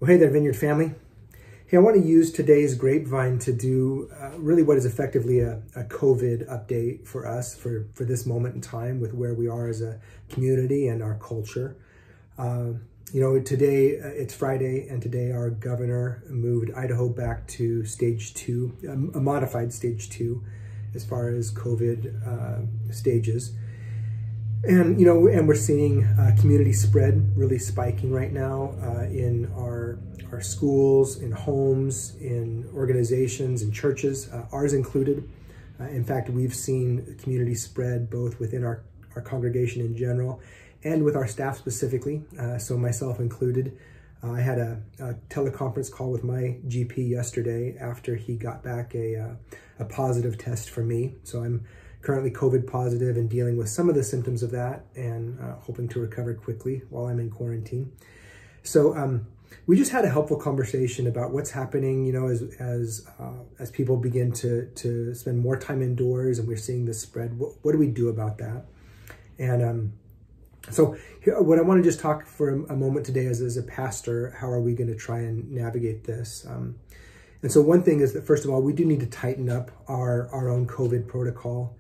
Well, hey there, Vineyard family. Hey, I want to use today's Grapevine to do really what is effectively a COVID update for us for this moment in time with where we are as a community and our culture. Today it's Friday, and today our governor moved Idaho back to stage 2, a modified stage 2 as far as COVID stages. And, and we're seeing community spread really spiking right now in our schools, in homes, in organizations, in churches, ours included. In fact, we've seen community spread both within our congregation in general and with our staff specifically, so myself included. I had a teleconference call with my GP yesterday after he got back a positive test for me. So I'm currently COVID positive and dealing with some of the symptoms of that, and hoping to recover quickly while I'm in quarantine. So we just had a helpful conversation about what's happening, as people begin to spend more time indoors and we're seeing this spread. What do we do about that? And so here, what I want to just talk for a moment today is, as a pastor, how are we going to try and navigate this? And so one thing is that, first of all, we do need to tighten up our own COVID protocol.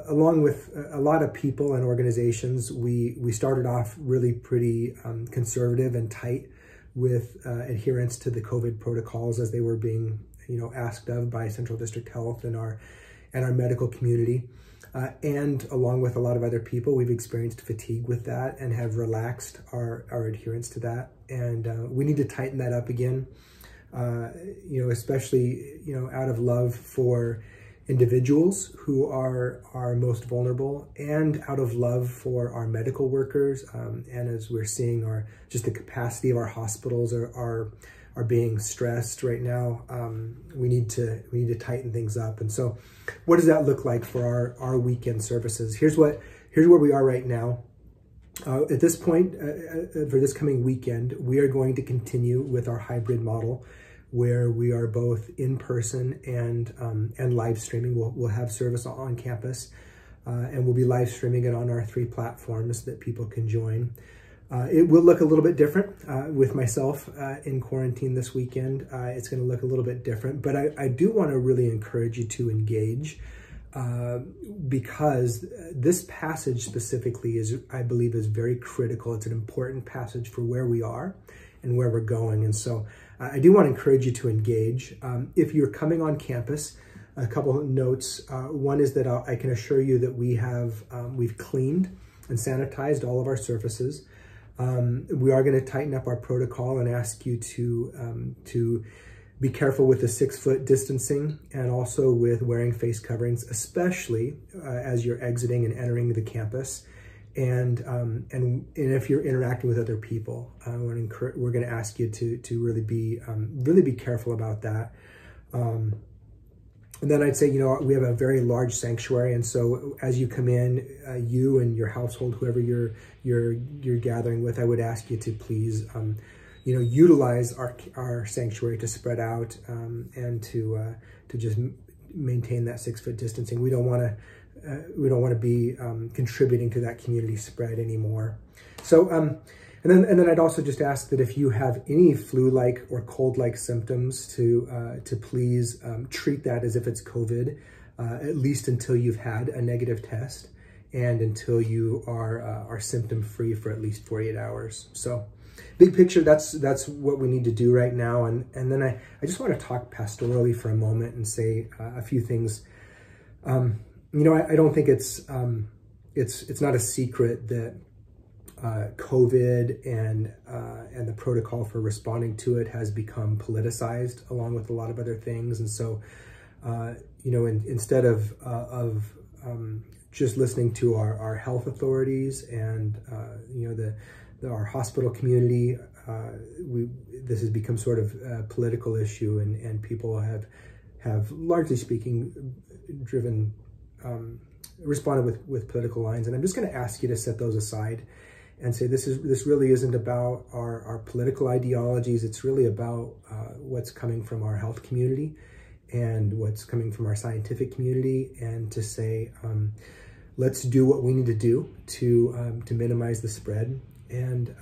Along with a lot of people and organizations, we started off really pretty conservative and tight with adherence to the COVID protocols as they were being, asked of by Central District Health and our medical community. And along with a lot of other people, we've experienced fatigue with that and have relaxed our adherence to that. And we need to tighten that up again, especially, out of love for individuals who are most vulnerable, and out of love for our medical workers, and as we're seeing just the capacity of our hospitals are being stressed right now, we need to tighten things up. And so what does that look like for our weekend services? Here's where we are right now. At this point, for this coming weekend, we are going to continue with our hybrid model, where we are both in person and live streaming. We'll have service on campus, and we'll be live streaming it on our 3 platforms that people can join. It will look a little bit different with myself in quarantine this weekend. It's going to look a little bit different, but I do want to really encourage you to engage, because this passage specifically I believe is very critical. It's an important passage for where we are and where we're going. And so I do want to encourage you to engage. If you're coming on campus, a couple of notes. One is that I can assure you that we've cleaned and sanitized all of our surfaces. We are going to tighten up our protocol and ask you to be careful with the 6-foot distancing, and also with wearing face coverings, especially as you're exiting and entering the campus. And if you're interacting with other people, we're going to ask you to really be careful about that. And then I'd say, we have a very large sanctuary, and so as you come in, you and your household, whoever you're gathering with, I would ask you to please, utilize our sanctuary to spread out, and to just maintain that 6-foot distancing. We don't want to be contributing to that community spread anymore. So, and then I'd also just ask that if you have any flu-like or cold-like symptoms, to please treat that as if it's COVID, at least until you've had a negative test and until you are symptom-free for at least 48 hours. So, big picture, that's what we need to do right now. And then I just want to talk pastorally for a moment and say a few things. I don't think it's not a secret that COVID and the protocol for responding to it has become politicized, along with a lot of other things. And so, instead of just listening to our health authorities and our hospital community, this has become sort of a political issue, and people have largely speaking responded with political lines. And I'm just going to ask you to set those aside and say, this really isn't about our political ideologies. It's really about what's coming from our health community and what's coming from our scientific community, and to say, let's do what we need to do to minimize the spread. And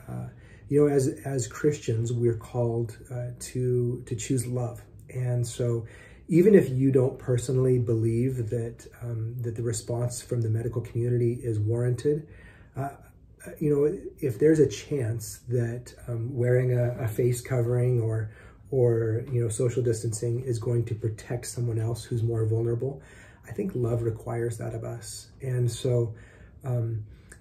you know, as Christians, we're called to choose love. And so even if you don't personally believe that that the response from the medical community is warranted, you know, if there's a chance that wearing a face covering or you know, social distancing is going to protect someone else who's more vulnerable, I think love requires that of us. And so,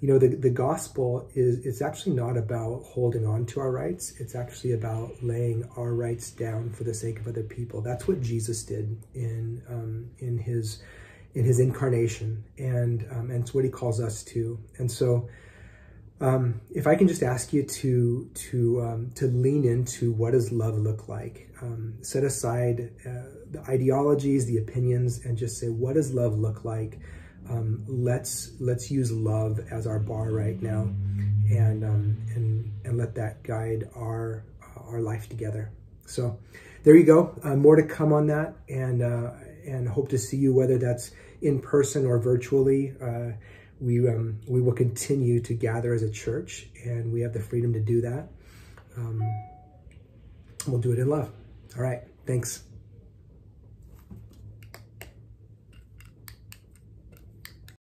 you know, the gospel it's actually not about holding on to our rights. It's actually about laying our rights down for the sake of other people. That's what Jesus did in his incarnation, and it's what he calls us to. And so, if I can just ask you to lean into what does love look like, set aside the ideologies, the opinions, and just say, what does love look like? Let's use love as our bar right now, and let that guide our life together. So there you go. More to come on that, and hope to see you, whether that's in person or virtually. We will continue to gather as a church, and we have the freedom to do that. We'll do it in love. All right. Thanks.